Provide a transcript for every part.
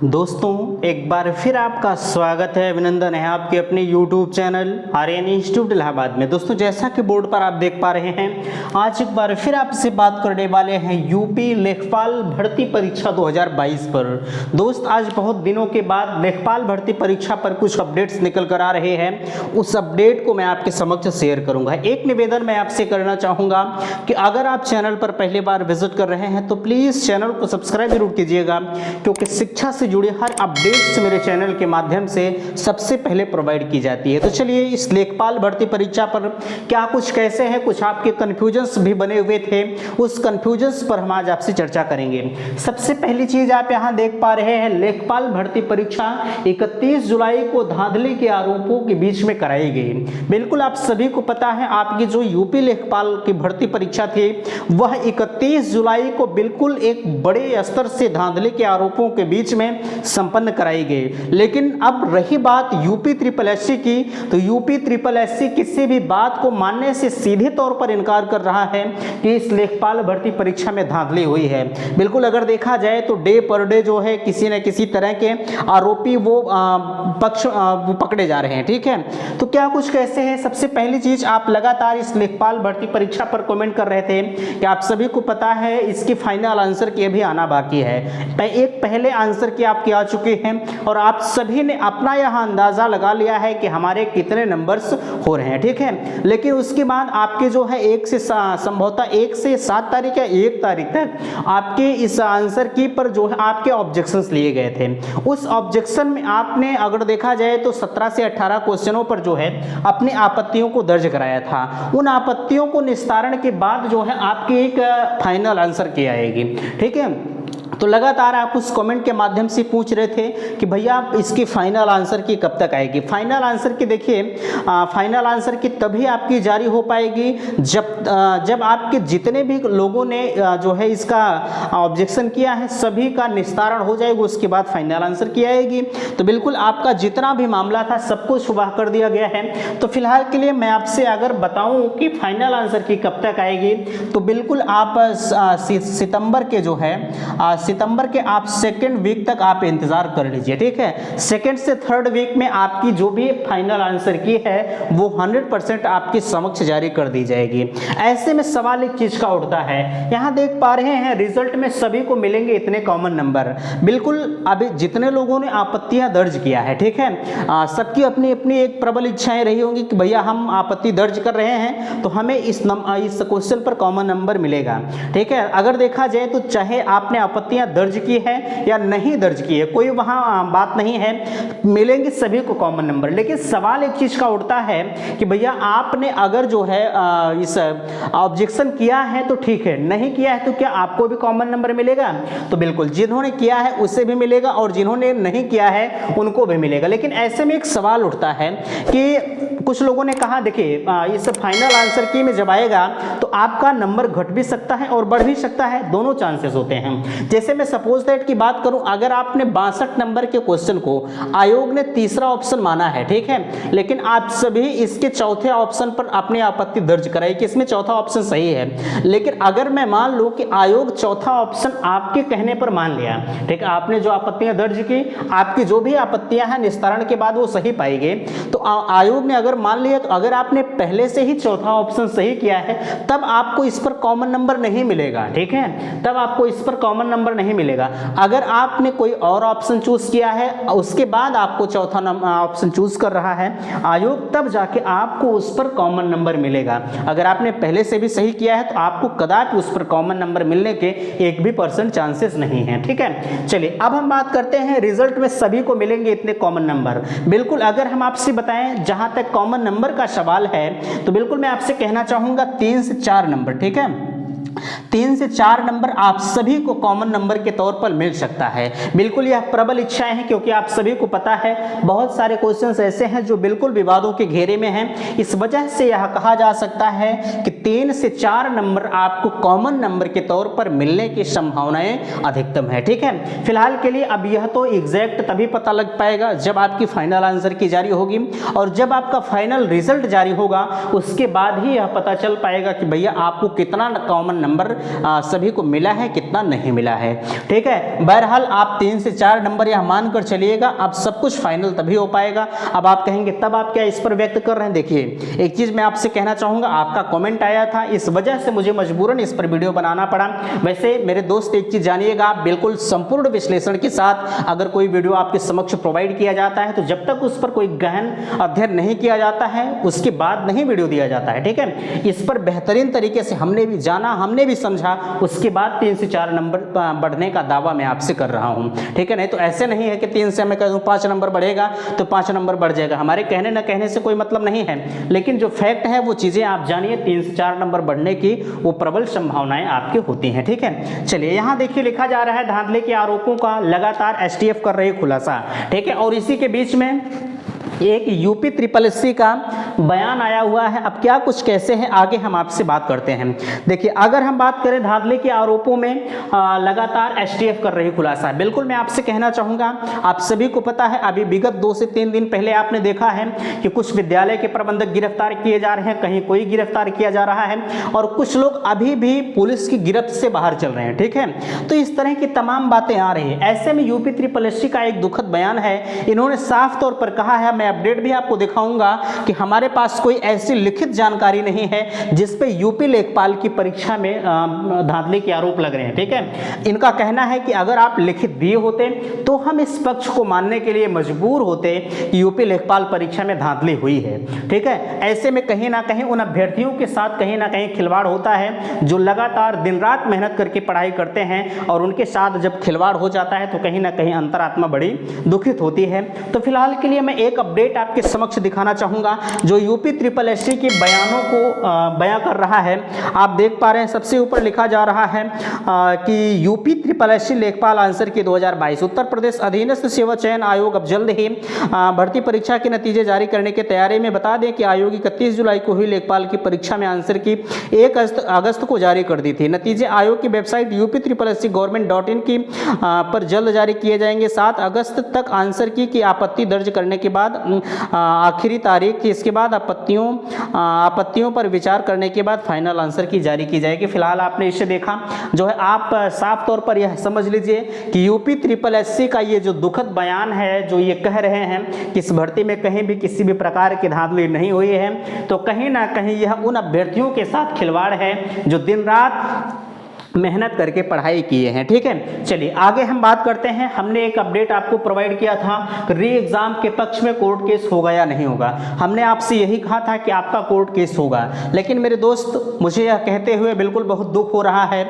दोस्तों एक बार फिर आपका स्वागत है, अभिनंदन है आपके अपने YouTube channel Aryan institute Allahabad में। दोस्तों जैसा कि बोर्ड पर आप देख पा रहे हैं, आज एक बार फिर आपसे बात करने वाले हैं यूपी लेखपाल भर्ती परीक्षा 2022 पर। दोस्त आज बहुत दिनों के बाद लेखपाल भर्ती परीक्षा पर कुछ अपडेट्स निकल कर आ रहे हैं, उस अपडेट को मैं आपके समक्ष शेयर करूंगा। एक निवेदन मैं आपसे करना चाहूँगा कि अगर आप चैनल पर पहली बार विजिट कर रहे हैं तो प्लीज़ चैनल को सब्सक्राइब जरूर कीजिएगा, क्योंकि शिक्षा से जुड़ी हर अपडेट्स मेरे चैनल के माध्यम से सबसे पहले प्रोवाइड की जाती है। तो चलिए इस लेखपाल भर्ती परीक्षा पर क्या कुछ कैसे है, कुछ आपके कन्फ्यूजन्स भी बने हुए थे, उस कन्फ्यूजन्स पर हम आज आपसे चर्चा करेंगे। सबसे पहली चीज आप यहां देख पा रहे हैं, लेखपाल भर्ती परीक्षा 31 जुलाई को धांधली के आरोपों के बीच में कराई गई। बिल्कुल आप सभी को पता है, आपकी जो यूपी लेखपाल की भर्ती परीक्षा थी वह 31 जुलाई को बिल्कुल एक बड़े स्तर से धांधली के आरोपों के बीच में संपन्न कराई गई। लेकिन अब रही बात यूपी ट्रिपल एससी की, तो यूपी ट्रिपल एससी किसी भी बात को मानने से सीधे तौर पर इनकार कर रहा है कि इस लेखपाल भर्ती परीक्षा में धांधली हुई है। बिल्कुल अगर देखा जाए तो डे पर डे जो है किसी न किसी तरह के आरोपी वो पकड़े जा रहे हैं। ठीक है, तो क्या कुछ कैसे है, सबसे पहली चीज आप लगातार इस लेखपाल भर्ती परीक्षा पर कमेंट कर रहे थे कि आप सभी को पता है इसकी फाइनल आंसर की अभी आना बाकी है। एक पहले आंसर की आपके आ चुके हैं और आप सभी ने अपना यहां अंदाजा लगा लिया है कि हमारे कितने नंबर्स हो रहे हैं। ठीक है, लेकिन उसके बाद आपके जो है एक से संभवतः 1 से 7 तारीख या 1 तारीख तक आपके इस आंसर की पर जो है आपके ऑब्जेक्शंस लिए गए थे। उस ऑब्जेक्शन में आपने अगर देखा जाए तो 17 से 18 क्वेश्चनों पर जो है अपनी आपत्तियों को दर्ज कराया था। उन आपत्तियों को निस्तारण के बाद जो है आपकी एक फाइनल आंसर की आएगी। ठीक है, तो लगातार आप उस कमेंट के माध्यम से पूछ रहे थे कि भैया आप इसकी फाइनल आंसर की कब तक आएगी। फाइनल आंसर की देखिए, फाइनल आंसर की तभी आपकी जारी हो पाएगी जब आपके जितने भी लोगों ने जो है इसका ऑब्जेक्शन किया है सभी का निस्तारण हो जाएगा, उसके बाद फाइनल आंसर की आएगी। तो बिल्कुल आपका जितना भी मामला था सब कुछ सुबह कर दिया गया है। तो फिलहाल के लिए मैं आपसे अगर बताऊं कि फाइनल आंसर की कब तक आएगी, तो बिल्कुल आप सितंबर के जो है सितंबर के आप 2nd वीक तक आप इंतजार कर लीजिए। ठीक है, 2nd से 3rd वीक में आपकी जो भी फाइनल आंसर की है वो 100% आपके समक्ष जारी कर दी जाएगी। ऐसे में सवाल एक चीज का उठता है, यहां देख पा रहे हैं रिजल्ट में सभी को मिलेंगे इतने कॉमन नंबर। बिल्कुल अभी जितने लोगों ने आपत्तियां दर्ज किया है, ठीक है, सबकी अपनी अपनी एक प्रबल इच्छाएं रही होंगी कि भैया हम आपत्ति दर्ज कर रहे हैं तो हमें इस क्वेश्चन पर कॉमन नंबर मिलेगा। ठीक है, अगर देखा जाए तो चाहे आपने आपत्तियां दर्ज की है या नहीं दर्ज की है, कोई वहां बात नहीं है, मिलेंगे सभी को कॉमन नंबर। लेकिन सवाल एक चीज का उठता है कि भैया आपने अगर जो है इस ऑब्जेक्शन किया है तो ठीक है, नहीं किया है तो क्या आपको भी कॉमन नंबर मिलेगा? तो बिल्कुल जिन्होंने किया है उससे भी मिलेगा और जिन्होंने नहीं किया है उनको भी मिलेगा। लेकिन ऐसे में एक सवाल उठता है कि कुछ लोगों ने कहा देखिए इस फाइनल आंसर की में जब आएगा तो आपका नंबर घट भी सकता है और बढ़ भी सकता है, दोनों चांसेस होते हैं। जैसे मैं सपोज दैट की बात करूं, अगर आपने 62 नंबर के क्वेश्चन को आयोग ने तीसरा ऑप्शन माना है, ठीक है, लेकिन आप सभी इसके चौथे ऑप्शन पर अपनी आपत्ति दर्ज कराई कि इसमें चौथा ऑप्शन सही है। लेकिन अगर मैं मान लूं कि आयोग चौथा ऑप्शन आपके कहने पर मान लिया, ठीक है, आपने जो आपत्तियां दर्ज की, आपकी जो भी आपत्तियां हैं निस्तारण के बाद वो सही पाई गई, तो आयोग ने अगर मान लिया तो अगर आपने पहले से ही चौथा ऑप्शन सही किया है तब आपको इस पर कॉमन नंबर नहीं मिलेगा। ठीक है, तब आपको इस पर कॉमन नंबर नहीं मिलेगा। अगर आपने कोई और ऑप्शन चूज किया है उसके बाद आपको चौथा ऑप्शन चूज कर रहा है आयोग, तब जाके आपको उस पर कॉमन नंबर मिलेगा। अगर आपने पहले से भी सही किया है तो आपको कदापि उस पर कॉमन नंबर मिलने के 1% चांसेस नहीं है। ठीक है, चलिए अब हम बात करते हैं रिजल्ट में सभी को मिलेंगे इतने कॉमन नंबर। बिल्कुल अगर हम आपसे बताएं जहां तक कॉमन नंबर का सवाल है तो बिल्कुल मैं आपसे कहना चाहूंगा 3 से 4 नंबर। ठीक है, 3 से 4 नंबर आप सभी को कॉमन नंबर के तौर पर मिल सकता है। बिल्कुल यह प्रबल इच्छाएं हैं, क्योंकि आप सभी को पता है बहुत सारे क्वेश्चंस ऐसे हैं जो बिल्कुल विवादों के घेरे में हैं। इस वजह से यह कहा जा सकता है कि 3 से 4 नंबर आपको कॉमन नंबर के तौर पर मिलने की संभावनाएं अधिकतम है। ठीक है, फिलहाल के लिए अब यह तो एग्जैक्ट तभी पता लग पाएगा जब आपकी फाइनल आंसर की जारी होगी, और जब आपका फाइनल रिजल्ट जारी होगा उसके बाद ही यह पता चल पाएगा कि भैया आपको कितना कॉमन नंबर सभी को मिला है, कितना नहीं मिला है। ठीक है, बहरहाल आप 3 से 4 नंबर यह मानकर चलिएगा, अब सब कुछ फाइनल तभी हो पाएगा। अब आप कहेंगे तब आप क्या इस पर व्यक्त कर रहे हैं। देखिए एक चीज मैं आपसे कहना चाहूंगा, आपका कमेंट आया था, इस वजह से मुझे मजबूरन इस पर वीडियो बनाना पड़ा। वैसे मेरे दोस्त एक चीज जानिएगा, आप बिल्कुल संपूर्ण विश्लेषण के साथ अगर कोई वीडियो आपके समक्ष प्रोवाइड किया जाता है तो जब तक उस पर कोई गहन अध्ययन नहीं किया जाता है उसके बाद नहीं वीडियो दिया जाता है। ठीक है, इस पर बेहतरीन तरीके से हमने भी जाना, हमने भी समझा, उसके बाद 3 से 4 नंबर बढ़ने का दावा मैं आपसे कर रहा हूं। ठीक है, नहीं तो ऐसे नहीं है कि 3 से मैं कह दूं 5 नंबर बढ़ेगा तो 5 नंबर बढ़ जाएगा। हमारे कहने न कहने से कोई मतलब नहीं है, लेकिन जो फैक्ट है वो चीजें आप जानिए, 3 से 4 नंबर बढ़ने की वो प्रबल संभावनाएं आपकी होती हैं। ठीक है, चलिए यहां देखिए लिखा जा रहा है धांधली के आरोपों का लगातार एसटीएफ कर रही खुलासा। ठीक है, और इसी के बीच में एक यूपी SSS का बयान आया हुआ है। अब क्या कुछ कैसे है आगे हम आपसे बात करते हैं। देखिए अगर हम बात करें धांधली के आरोपों में लगातार एसटीएफ कर रही खुलासा, बिल्कुल मैं आपसे कहना चाहूँगा, आप सभी को पता है अभी विगत 2 से 3 दिन पहले आपने देखा है कि कुछ विद्यालय के प्रबंधक गिरफ्तार किए जा रहे हैं, कहीं कोई गिरफ्तार किया जा रहा है और कुछ लोग अभी भी पुलिस की गिरफ्त से बाहर चल रहे हैं। ठीक है, तो इस तरह की तमाम बातें आ रही है। ऐसे में यूपी SSS का एक दुखद बयान है, इन्होंने साफ तौर पर कहा है, मैं अपडेट भी आपको दिखाऊंगा कि हमारे पास कोई ऐसी लिखित जानकारी नहीं है जिस पे यूपी लेखपाल की परीक्षा में धांधली के आरोप लग रहे हैं। ठीक है, इनका कहना है कि अगर आप लिखित दिए होते तो हम इस पक्ष को मानने के लिए मजबूर होते कि यूपी लेखपाल परीक्षा में धांधली हुई है। ठीक है, ऐसे में कहीं ना कहीं उन अभ्यर्थियों के साथ कहीं ना कहीं खिलवाड़ होता है जो लगातार दिन रात मेहनत करके पढ़ाई करते हैं, और उनके साथ जब खिलवाड़ हो जाता है तो कहीं ना कहीं अंतरात्मा बड़ी दुखित होती है। तो फिलहाल के लिए मैं एक अपडेट आपके समक्ष दिखाना चाहूंगा जो यूपी SSS के बयानों को बयां कर रहा है। आप देख पा रहे हैं सबसे ऊपर लिखा जा रहा है कि यूपी SSS लेखपाल आंसर की 2022 उत्तर प्रदेश अधीनस्थ सेवा चयन आयोग अब जल्द ही भर्ती परीक्षा के नतीजे जारी करने की तैयारी में। बता दें कि आयोग 31 जुलाई को हुई लेखपाल की परीक्षा में आंसर की 1 अगस्त को जारी कर दी थी। नतीजे आयोग की वेबसाइट यूपी SSS government.in की पर जल्द जारी किए जाएंगे। 7 अगस्त तक आंसर की आपत्ति दर्ज करने के बाद आखिरी तारीख थी। इसके बाद आपत्तियों पर विचार करने के बाद फाइनल आंसर की जारी की जाएगी। फिलहाल आपने इसे देखा, जो है आप साफ तौर पर यह समझ लीजिए कि यूपी SSS का ये जो दुखद बयान है, जो ये कह रहे हैं कि इस भर्ती में कहीं भी किसी भी प्रकार की धांधली नहीं हुई है, तो कहीं ना कहीं यह उन अभ्यर्थियों के साथ खिलवाड़ है जो दिन रात मेहनत करके पढ़ाई किए हैं। ठीक है, चलिए आगे हम बात करते हैं। हमने एक अपडेट आपको प्रोवाइड किया था री एग्जाम के पक्ष में कोर्ट केस होगा या नहीं होगा। हमने आपसे यही कहा था कि आपका कोर्ट केस होगा, लेकिन मेरे दोस्त मुझे यह कहते हुए बिल्कुल बहुत दुख हो रहा है।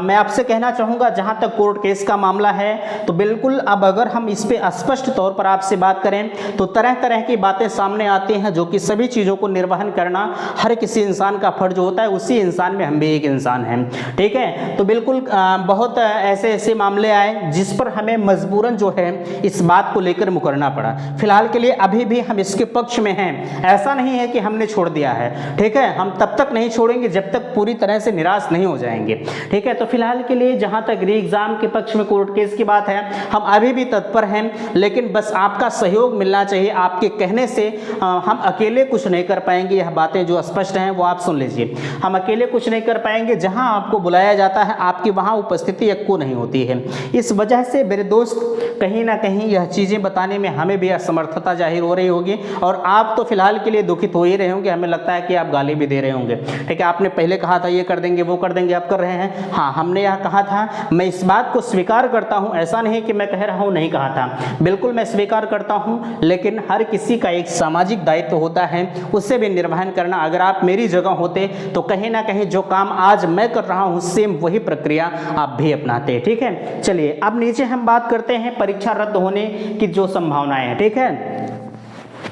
मैं आपसे कहना चाहूँगा जहाँ तक कोर्ट केस का मामला है तो बिल्कुल अब अगर हम इस पर स्पष्ट तौर पर आपसे बात करें तो तरह तरह की बातें सामने आती हैं, जो कि सभी चीज़ों को निर्वहन करना हर किसी इंसान का फर्ज होता है। उसी इंसान में हम भी एक इंसान हैं। ठीक है, तो बिल्कुल बहुत ऐसे मामले आए जिस पर हमें मजबूरन जो है इस बात को लेकर मुकरना पड़ा। फिलहाल के लिए अभी भी हम इसके पक्ष में हैं, ऐसा नहीं है कि हमने छोड़ दिया है। ठीक है, हम तब तक नहीं छोड़ेंगे जब तक पूरी तरह से निराश नहीं हो जाएंगे। ठीक है, तो फिलहाल के लिए जहां तक री एग्जाम के पक्ष में कोर्ट केस की बात है, हम अभी भी तत्पर हैं, लेकिन बस आपका सहयोग मिलना चाहिए। आपके कहने से हम अकेले कुछ नहीं कर पाएंगे। यह बातें जो स्पष्ट हैं वो आप सुन लीजिए, हम अकेले कुछ नहीं कर पाएंगे। जहां आपको बुलाया जाता है आपकी वहां उपस्थिति एक को नहीं होती है। इस वजह से मेरे दोस्त कहीं ना कहीं यह चीज़ें बताने में हमें भी असमर्थता जाहिर हो रही होगी, और आप तो फिलहाल के लिए दुखित हो ही रहे होंगे। हमें लगता है कि आप गाली भी दे रहे होंगे। ठीक है, आपने पहले कहा था ये कर देंगे वो कर देंगे, आप कर रहे हैं। हाँ, हमने यह कहा था, मैं इस बात को स्वीकार करता हूँ, ऐसा नहीं कि मैं कह रहा हूँ नहीं कहा था, बिल्कुल मैं स्वीकार करता हूँ, लेकिन हर किसी का एक सामाजिक दायित्व होता है, उससे भी निर्वहन करना। अगर आप मेरी जगह होते तो कहीं ना कहीं जो काम आज मैं कर रहा हूँ सेम वही प्रक्रिया आप भी अपनाते हैं। ठीक है, चलिए अब नीचे हम बात करते हैं परीक्षा रद्द होने की जो संभावनाएं हैं। ठीक है,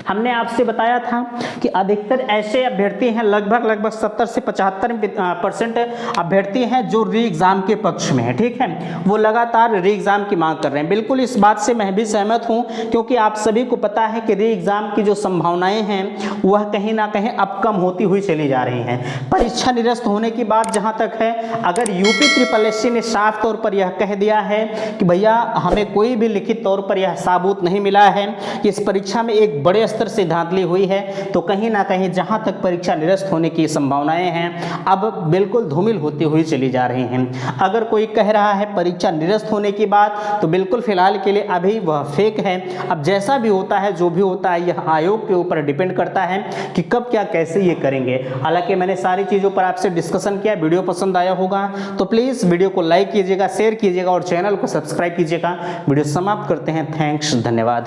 हमने आपसे बताया था कि अधिकतर ऐसे अभ्यर्थी हैं, लगभग 70 से 75% अभ्यर्थी हैं जो री एग्ज़ाम के पक्ष में है। ठीक है, वो लगातार री एग्ज़ाम की मांग कर रहे हैं। बिल्कुल इस बात से मैं भी सहमत हूं, क्योंकि आप सभी को पता है कि री एग्ज़ाम की जो संभावनाएं हैं वह कहीं ना कहीं अब कम होती हुई चली जा रही हैं। परीक्षा निरस्त होने की बात जहां तक है, अगर यूपी SSS ने साफ तौर पर यह कह दिया है कि भैया हमें कोई भी लिखित तौर पर यह साबूत नहीं मिला है कि इस परीक्षा में एक बड़े स्तर से धांधली हुई है तो कहीं ना कहीं जहां तक परीक्षा निरस्त होने की संभावनाएं हैं अब बिल्कुल धूमिल होती हुई चली जा रही हैं। अगर कोई कह रहा है परीक्षा निरस्त होने की बात तो बिल्कुल फिलहाल के लिए अभी वह फेक है। अब जैसा भी होता है, जो भी होता है, यह आयोग के ऊपर डिपेंड करता है कि कब क्या कैसे ये करेंगे। हालांकि मैंने सारी चीज़ों पर आपसे डिस्कशन किया। वीडियो पसंद आया होगा तो प्लीज़ वीडियो को लाइक कीजिएगा, शेयर कीजिएगा और चैनल को सब्सक्राइब कीजिएगा। वीडियो समाप्त करते हैं। थैंक्स, धन्यवाद।